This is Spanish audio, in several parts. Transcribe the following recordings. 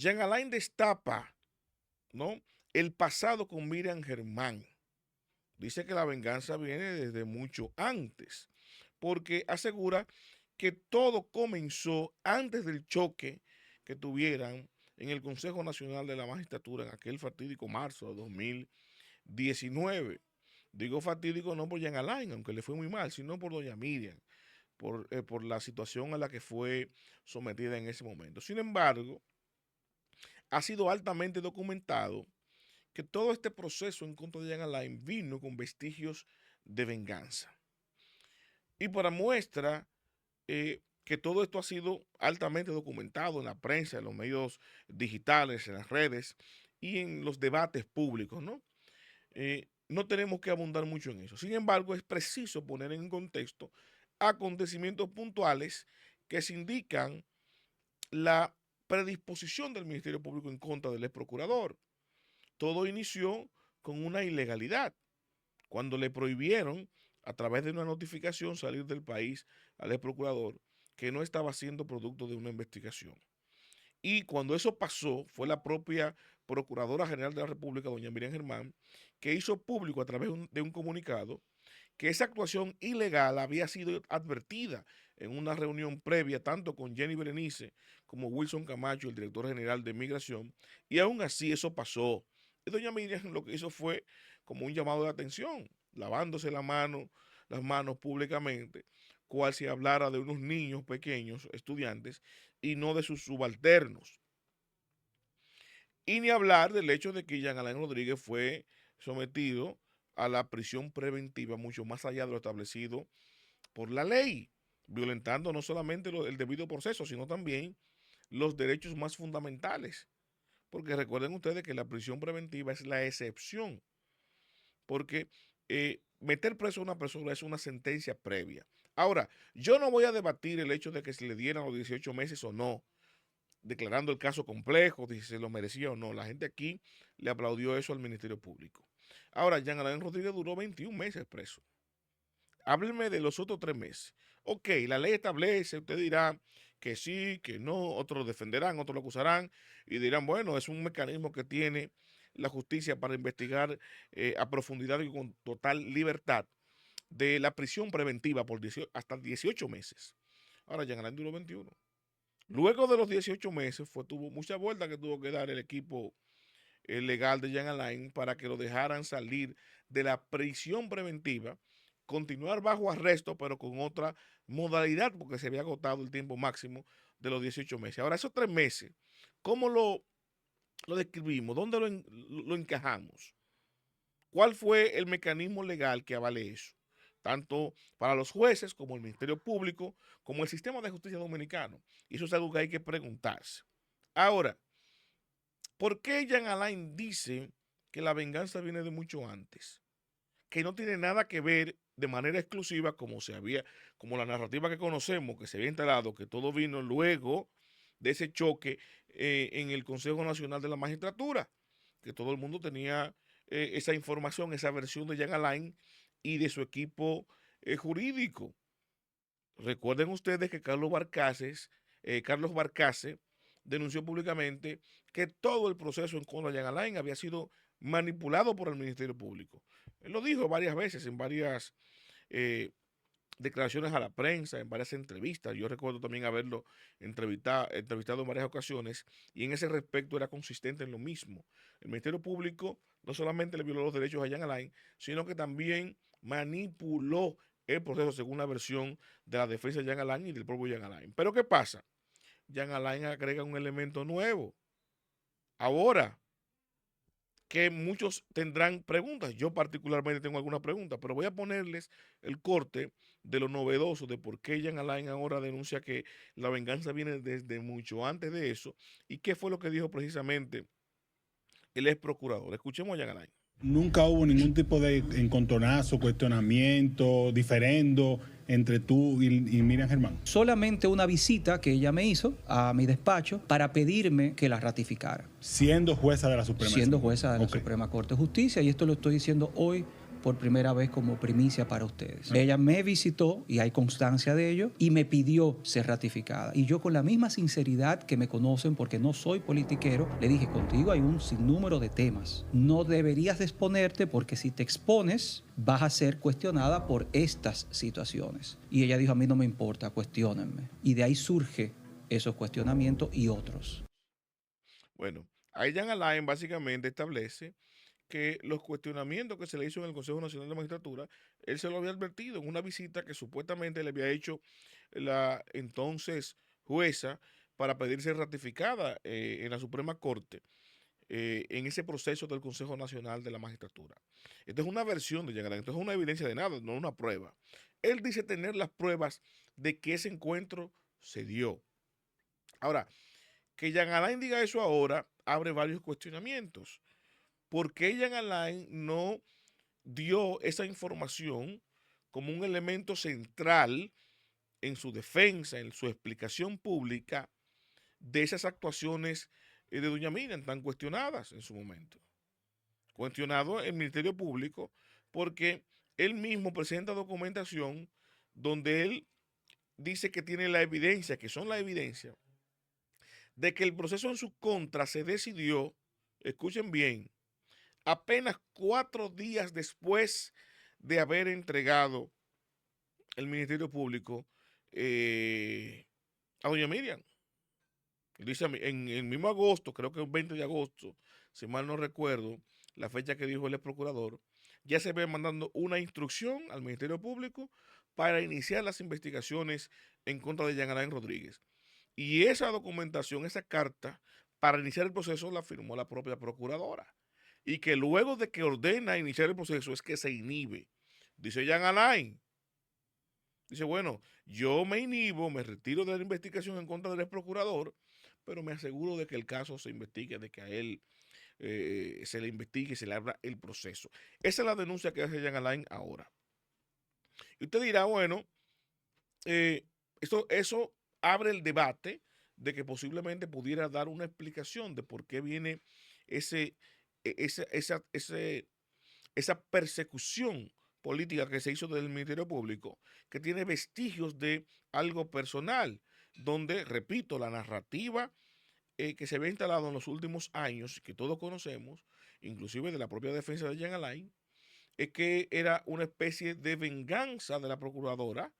Jean Alain destapa, ¿no?, el pasado con Miriam Germán. Dice que la venganza viene desde mucho antes, porque asegura que todo comenzó antes del choque que tuvieran en el Consejo Nacional de la Magistratura en aquel fatídico marzo de 2019. Digo fatídico no por Jean Alain, aunque le fue muy mal, sino por doña Miriam, por la situación a la que fue sometida en ese momento. Sin embargo, ha sido altamente documentado que todo este proceso en contra de Jean Alain vino con vestigios de venganza. Y para muestra que todo esto ha sido altamente documentado en la prensa, en los medios digitales, en las redes y en los debates públicos, ¿no? No tenemos que abundar mucho en eso. Sin embargo, es preciso poner en contexto acontecimientos puntuales que se indican la predisposición del Ministerio Público en contra del ex procurador. Todo inició con una ilegalidad, cuando le prohibieron a través de una notificación salir del país al ex procurador que no estaba siendo producto de una investigación. Y cuando eso pasó, fue la propia Procuradora General de la República, doña Miriam Germán, que hizo público a través de un comunicado que esa actuación ilegal había sido advertida en una reunión previa tanto con Jenny Berenice como Wilson Camacho, el director general de Migración, y aún así eso pasó. Y doña Miriam lo que hizo fue como un llamado de atención, lavándose las manos públicamente, cual si hablara de unos niños pequeños, estudiantes, y no de sus subalternos. Y ni hablar del hecho de que Jean Alain Rodríguez fue sometido a la prisión preventiva mucho más allá de lo establecido por la ley, violentando no solamente el debido proceso, sino también los derechos más fundamentales. Porque recuerden ustedes que la prisión preventiva es la excepción, porque meter preso a una persona es una sentencia previa. Ahora, yo no voy a debatir el hecho de que se le dieran los 18 meses o no, declarando el caso complejo, si se lo merecía o no. La gente aquí le aplaudió eso al Ministerio Público. Ahora, Jean Alain Rodríguez duró 21 meses preso. Háblenme de los otros 3 meses. Ok, la ley establece, usted dirá que sí, que no, otros lo defenderán, otros lo acusarán y dirán, bueno, es un mecanismo que tiene la justicia para investigar a profundidad y con total libertad de la prisión preventiva por hasta 18 meses. Ahora, Jean Alain duró 21. Luego de los 18 meses, tuvo mucha vuelta que tuvo que dar el equipo legal de Jean Alain para que lo dejaran salir de la prisión preventiva, continuar bajo arresto, pero con otra modalidad, porque se había agotado el tiempo máximo de los 18 meses. Ahora, esos 3 meses, ¿cómo lo describimos? ¿Dónde lo encajamos? ¿Cuál fue el mecanismo legal que avale eso? Tanto para los jueces como el Ministerio Público, como el sistema de justicia dominicano. Y eso es algo que hay que preguntarse. Ahora, ¿por qué Jean Alain dice que la venganza viene de mucho antes? Que no tiene nada que ver de manera exclusiva como la narrativa que conocemos, que se había instalado, que todo vino luego de ese choque en el Consejo Nacional de la Magistratura, que todo el mundo tenía esa información, esa versión de Jean Alain y de su equipo jurídico. Recuerden ustedes que Carlos Barcase denunció públicamente que todo el proceso en contra de Jean Alain había sido manipulado por el Ministerio Público. Él lo dijo varias veces en varias eh, declaraciones a la prensa, en varias entrevistas. Yo recuerdo también haberlo entrevistado en varias ocasiones y en ese respecto era consistente en lo mismo. El Ministerio Público no solamente le violó los derechos a Jean Alain, sino que también manipuló el proceso según la versión de la defensa de Jean Alain y del propio Jean Alain. Pero ¿qué pasa? Jean Alain agrega un elemento nuevo. Ahora, que muchos tendrán preguntas. Yo particularmente tengo algunas preguntas, pero voy a ponerles el corte de lo novedoso de por qué Jean Alain ahora denuncia que la venganza viene desde mucho antes de eso y qué fue lo que dijo precisamente el ex procurador. Escuchemos a Jean Alain. Nunca hubo ningún tipo de encontronazo, cuestionamiento, diferendo entre tú y Miriam Germán. Solamente una visita que ella me hizo a mi despacho para pedirme que la ratificara. Siendo jueza de la Suprema. Siendo jueza de la Suprema Corte de Justicia, y esto lo estoy diciendo hoy por primera vez como primicia para ustedes. Ella me visitó, y hay constancia de ello, y me pidió ser ratificada. Y yo, con la misma sinceridad que me conocen, porque no soy politiquero, le dije: contigo hay un sinnúmero de temas. No deberías de exponerte, porque si te expones vas a ser cuestionada por estas situaciones. Y ella dijo: a mí no me importa, cuestiónenme. Y de ahí surge esos cuestionamientos y otros. Bueno, ahí Jean Alain básicamente establece que los cuestionamientos que se le hizo en el Consejo Nacional de Magistratura, él se lo había advertido en una visita que supuestamente le había hecho la entonces jueza para pedir ser ratificada en la Suprema Corte en ese proceso del Consejo Nacional de la Magistratura. Esto es una versión de Jean Alain, esto es una evidencia de nada, no una prueba. Él dice tener las pruebas de que ese encuentro se dio. Ahora, que Jean Alain diga eso ahora abre varios cuestionamientos. ¿Por qué Jean Alain no dio esa información como un elemento central en su defensa, en su explicación pública de esas actuaciones de doña Miriam tan cuestionadas en su momento? Cuestionado el Ministerio Público porque él mismo presenta documentación donde él dice que tiene la evidencia, que son la evidencia, de que el proceso en su contra se decidió, escuchen bien, apenas 4 días después de haber entregado el Ministerio Público a doña Miriam. Dice en el mismo agosto, creo que el 20 de agosto, si mal no recuerdo, la fecha que dijo el ex procurador, ya se ve mandando una instrucción al Ministerio Público para iniciar las investigaciones en contra de Jean Alain Rodríguez. Y esa documentación, esa carta, para iniciar el proceso la firmó la propia procuradora. Y que luego de que ordena iniciar el proceso es que se inhibe. Dice Jean Alain. Dice, bueno, yo me inhibo, me retiro de la investigación en contra del ex procurador, pero me aseguro de que el caso se investigue, de que a él se le investigue y se le abra el proceso. Esa es la denuncia que hace Jean Alain ahora. Y usted dirá, bueno, eso abre el debate de que posiblemente pudiera dar una explicación de por qué viene ese, esa persecución política que se hizo del Ministerio Público, que tiene vestigios de algo personal, donde, repito, la narrativa que se había instalado en los últimos años, que todos conocemos, inclusive de la propia defensa de Jean Alain, es que era una especie de venganza de la procuradora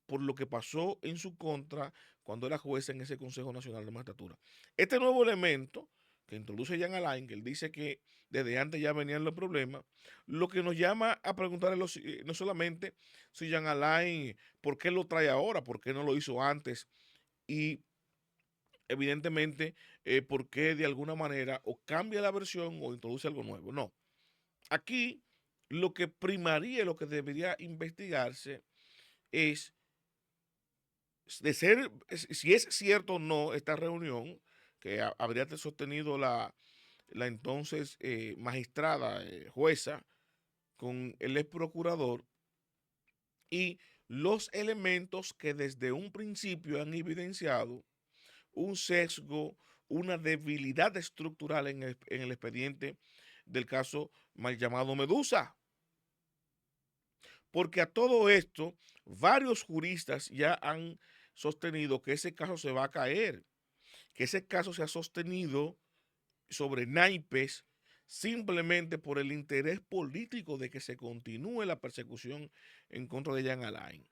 por lo que pasó en su contra cuando era jueza en ese Consejo Nacional de Magistratura. Este nuevo elemento que introduce Jean Alain, que él dice que desde antes ya venían los problemas, lo que nos llama a preguntarle no solamente si Jean Alain, ¿por qué lo trae ahora? ¿Por qué no lo hizo antes? Y evidentemente, ¿por qué de alguna manera o cambia la versión o introduce algo nuevo? No. Aquí lo que primaría, lo que debería investigarse es de ser, si es cierto o no esta reunión que habría sostenido la entonces magistrada, jueza, con el ex procurador y los elementos que desde un principio han evidenciado un sesgo, una debilidad estructural en el expediente del caso mal llamado Medusa. Porque a todo esto, varios juristas ya han sostenido que ese caso se va a caer, que ese caso se ha sostenido sobre naipes simplemente por el interés político de que se continúe la persecución en contra de Jean Alain.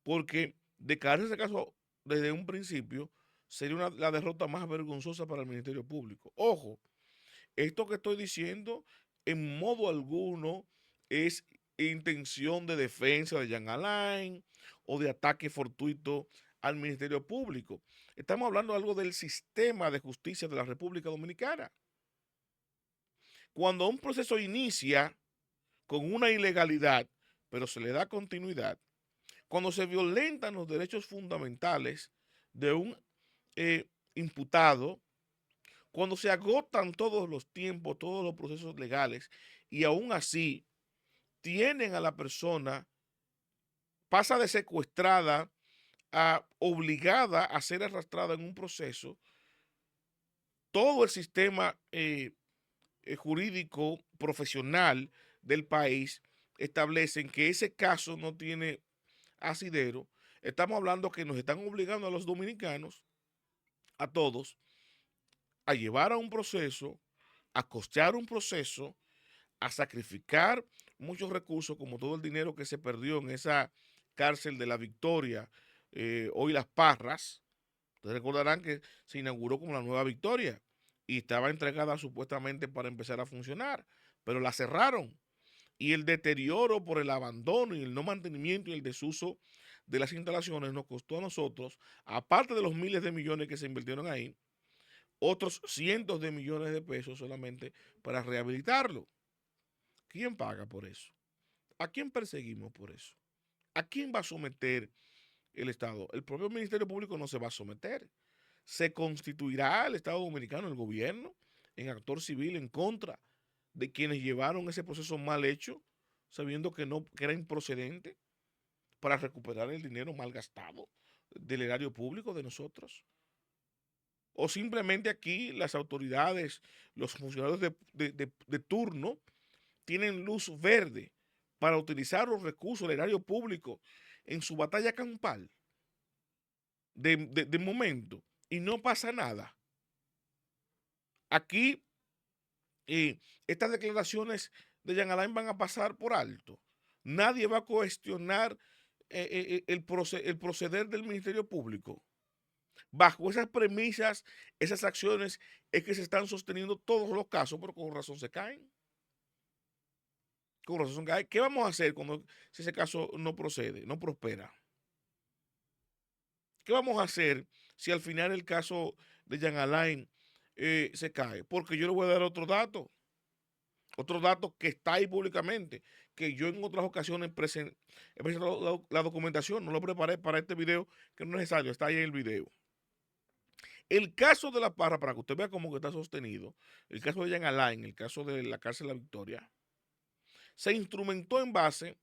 Porque de caerse ese caso desde un principio sería la derrota más vergonzosa para el Ministerio Público. Ojo, esto que estoy diciendo en modo alguno es intención de defensa de Jean Alain o de ataque fortuito al Ministerio Público. Estamos hablando algo del sistema de justicia de la República Dominicana. Cuando un proceso inicia con una ilegalidad, pero se le da continuidad, cuando se violentan los derechos fundamentales de un imputado, cuando se agotan todos los tiempos, todos los procesos legales, y aún así tienen a la persona, pasa de secuestrada a obligada a ser arrastrada en un proceso, todo el sistema jurídico profesional del país establecen que ese caso no tiene asidero. Estamos hablando que nos están obligando a los dominicanos, a todos, a llevar a un proceso, a costear un proceso, a sacrificar muchos recursos, como todo el dinero que se perdió en esa cárcel de La Victoria, hoy Las Parras. Ustedes recordarán que se inauguró como la Nueva Victoria y estaba entregada supuestamente para empezar a funcionar, pero la cerraron. Y el deterioro por el abandono y el no mantenimiento y el desuso de las instalaciones nos costó a nosotros, aparte de los miles de millones que se invirtieron ahí, otros cientos de millones de pesos solamente para rehabilitarlo. ¿Quién paga por eso? ¿A quién perseguimos por eso? ¿A quién va a someter el Estado? El propio Ministerio Público no se va a someter. Se constituirá el Estado Dominicano, el gobierno, en actor civil en contra de quienes llevaron ese proceso mal hecho, sabiendo que era improcedente, para recuperar el dinero mal gastado del erario público de nosotros. O simplemente aquí las autoridades, los funcionarios de turno, tienen luz verde para utilizar los recursos del erario público en su batalla campal de momento y no pasa nada. Aquí estas declaraciones de Jean Alain van a pasar por alto. Nadie va a cuestionar el proceder del Ministerio Público. Bajo esas premisas, esas acciones es que se están sosteniendo todos los casos, pero con razón se caen. Con razón se caen. ¿Qué vamos a hacer si ese caso no procede, no prospera? ¿Qué vamos a hacer si al final el caso de Jean Alain se cae? Porque yo le voy a dar otro dato que está ahí públicamente, que yo en otras ocasiones he presentado la documentación, no lo preparé para este video, que no es necesario, está ahí en el video. El caso de La Parra, para que usted vea cómo que está sostenido, el caso de Jean Alain, el caso de la cárcel de La Victoria, se instrumentó en base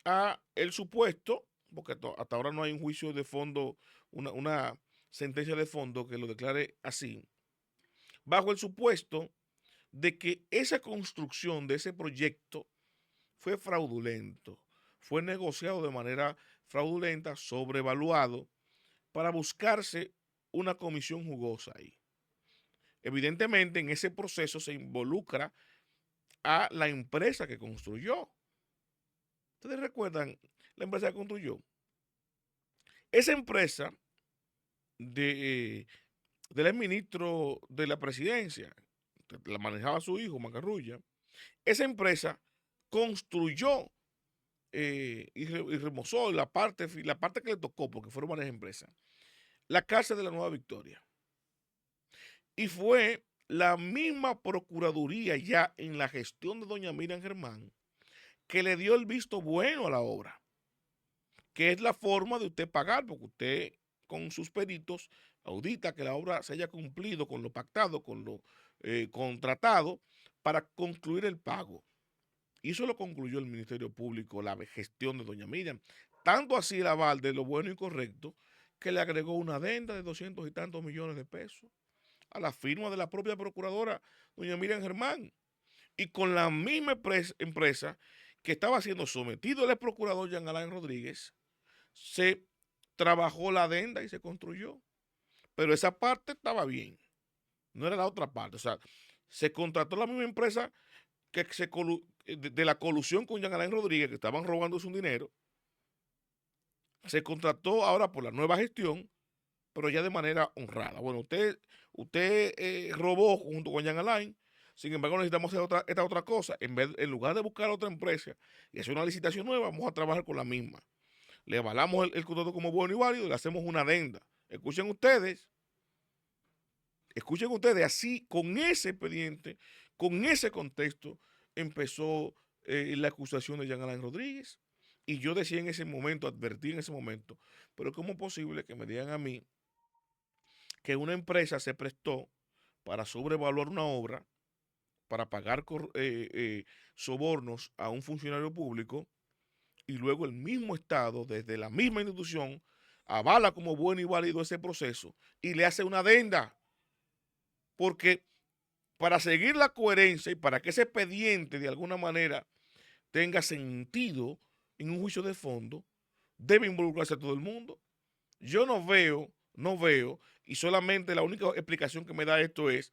a el supuesto, porque hasta ahora no hay un juicio de fondo, una sentencia de fondo que lo declare así, bajo el supuesto de que esa construcción de ese proyecto fue fraudulento, fue negociado de manera fraudulenta, sobrevaluado, para buscarse una comisión jugosa ahí. Evidentemente, en ese proceso se involucra a la empresa que construyó. ¿Ustedes recuerdan la empresa que construyó? Esa empresa del exministro de la presidencia, que la manejaba su hijo, Macarrulla, esa empresa construyó y remozó la parte que le tocó, porque fueron varias empresas, la cárcel de la Nueva Victoria. Y fue la misma Procuraduría ya en la gestión de doña Miriam Germán que le dio el visto bueno a la obra, que es la forma de usted pagar, porque usted con sus peritos audita que la obra se haya cumplido con lo pactado, con lo contratado, para concluir el pago. Y eso lo concluyó el Ministerio Público, la gestión de doña Miriam. Tanto así el aval de lo bueno y correcto, que le agregó una adenda de 200 y tantos millones de pesos a la firma de la propia procuradora doña Miriam Germán. Y con la misma empresa que estaba siendo sometido el ex procurador Jean Alain Rodríguez, se trabajó la adenda y se construyó. Pero esa parte estaba bien, no era la otra parte. O sea, se contrató la misma empresa que de la colusión con Jean Alain Rodríguez, que estaban robándose un dinero. Se contrató ahora por la nueva gestión, pero ya de manera honrada. Bueno, usted robó junto con Jean Alain, sin embargo necesitamos hacer esta otra cosa. En lugar de buscar otra empresa y hacer una licitación nueva, vamos a trabajar con la misma. Le avalamos el contrato como bueno y válido y le hacemos una adenda. Escuchen ustedes, así con ese expediente, con ese contexto, empezó la acusación de Jean Alain Rodríguez. Y yo decía en ese momento, advertí en ese momento, pero ¿cómo es posible que me digan a mí que una empresa se prestó para sobrevaluar una obra, para pagar sobornos a un funcionario público, y luego el mismo Estado, desde la misma institución, avala como bueno y válido ese proceso y le hace una adenda? Porque para seguir la coherencia y para que ese expediente de alguna manera tenga sentido en un juicio de fondo, debe involucrarse a todo el mundo. Yo no veo, y solamente la única explicación que me da esto es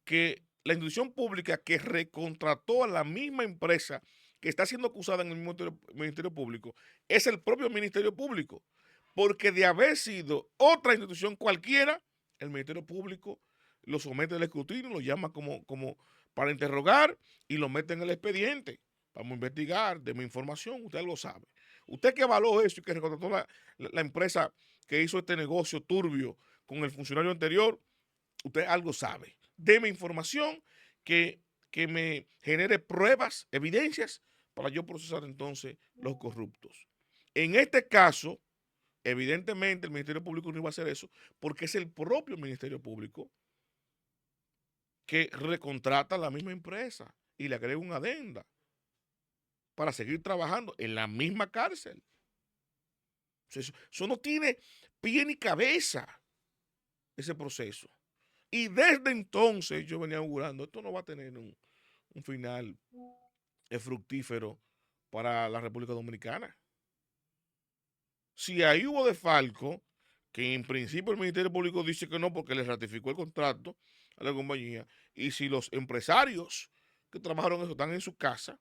que la institución pública que recontrató a la misma empresa que está siendo acusada en el mismo Ministerio Público es el propio Ministerio Público, porque de haber sido otra institución cualquiera, el Ministerio Público lo somete al escrutinio, lo llama como para interrogar y lo mete en el expediente. Vamos a investigar, deme información, usted lo sabe. Usted que avaló eso y que recontrató la empresa que hizo este negocio turbio con el funcionario anterior, usted algo sabe. Deme información que me genere pruebas, evidencias, para yo procesar entonces los corruptos. En este caso, evidentemente el Ministerio Público no iba a hacer eso porque es el propio Ministerio Público que recontrata a la misma empresa y le agrega una adenda para seguir trabajando en la misma cárcel. Eso no tiene pie ni cabeza, ese proceso. Y desde entonces yo venía augurando, esto no va a tener un final fructífero para la República Dominicana. Si ahí hubo desfalco, que en principio el Ministerio Público dice que no porque le ratificó el contrato a la compañía, y si los empresarios que trabajaron eso están en su casa,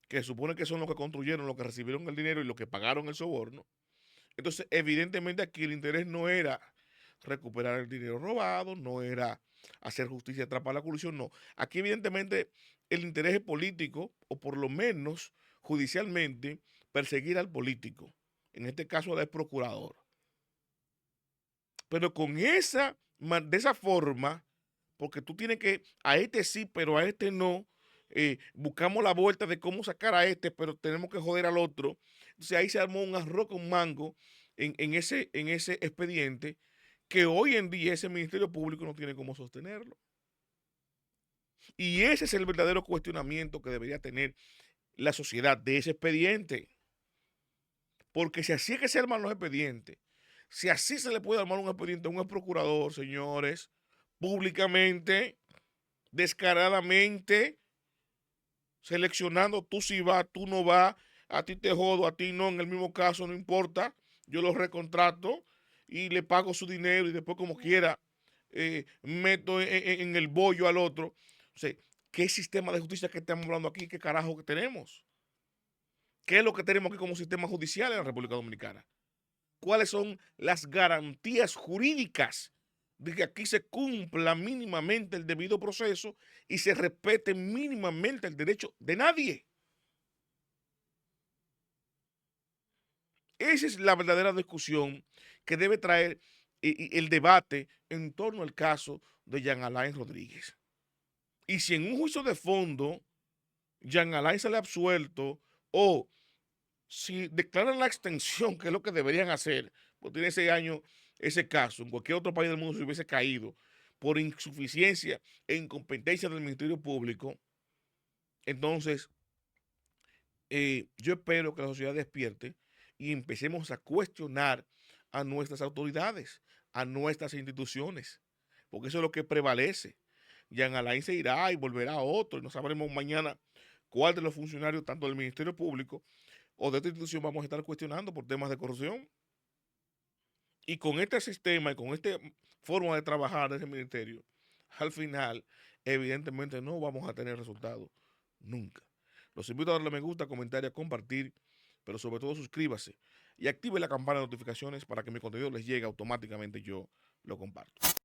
que supone que son los que construyeron, los que recibieron el dinero y los que pagaron el soborno, entonces evidentemente aquí el interés no era recuperar el dinero robado, no era hacer justicia, atrapar la corrupción, no. Aquí evidentemente el interés es político, o por lo menos judicialmente perseguir al político, en este caso al procurador. Pero de esa forma, porque tú tienes que, a este sí, pero a este no, buscamos la vuelta de cómo sacar a este, pero tenemos que joder al otro. Entonces ahí se armó un arroz con mango en ese expediente, que hoy en día ese Ministerio Público no tiene cómo sostenerlo. Y ese es el verdadero cuestionamiento que debería tener la sociedad de ese expediente. Porque si así es que se arman los expedientes, si así se le puede armar un expediente a un procurador, señores, públicamente, descaradamente, seleccionando tú sí vas, tú no vas, a ti te jodo, a ti no, en el mismo caso no importa, yo lo recontrato y le pago su dinero y después como quiera meto en el bollo al otro. O sea, ¿qué sistema de justicia que estamos hablando aquí? ¿Qué carajo que tenemos? ¿Qué es lo que tenemos aquí como sistema judicial en la República Dominicana? ¿Cuáles son las garantías jurídicas de que aquí se cumpla mínimamente el debido proceso y se respete mínimamente el derecho de nadie? Esa es la verdadera discusión que debe traer el debate en torno al caso de Jean Alain Rodríguez. Y si en un juicio de fondo Jean Alain sale absuelto, o si declaran la extensión, que es lo que deberían hacer, porque tiene 6 años ese caso, en cualquier otro país del mundo se hubiese caído por insuficiencia e incompetencia del Ministerio Público, entonces yo espero que la sociedad despierte y empecemos a cuestionar a nuestras autoridades, a nuestras instituciones, porque eso es lo que prevalece. Jean Alain se irá y volverá a otro, y no sabremos mañana cuál de los funcionarios, tanto del Ministerio Público o de esta institución, vamos a estar cuestionando por temas de corrupción. Y con este sistema y con esta forma de trabajar de ese ministerio, al final, evidentemente no vamos a tener resultados nunca. Los invito a darle me gusta, comentar y a compartir, pero sobre todo suscríbase y active la campana de notificaciones para que mi contenido les llegue automáticamente, yo lo comparto.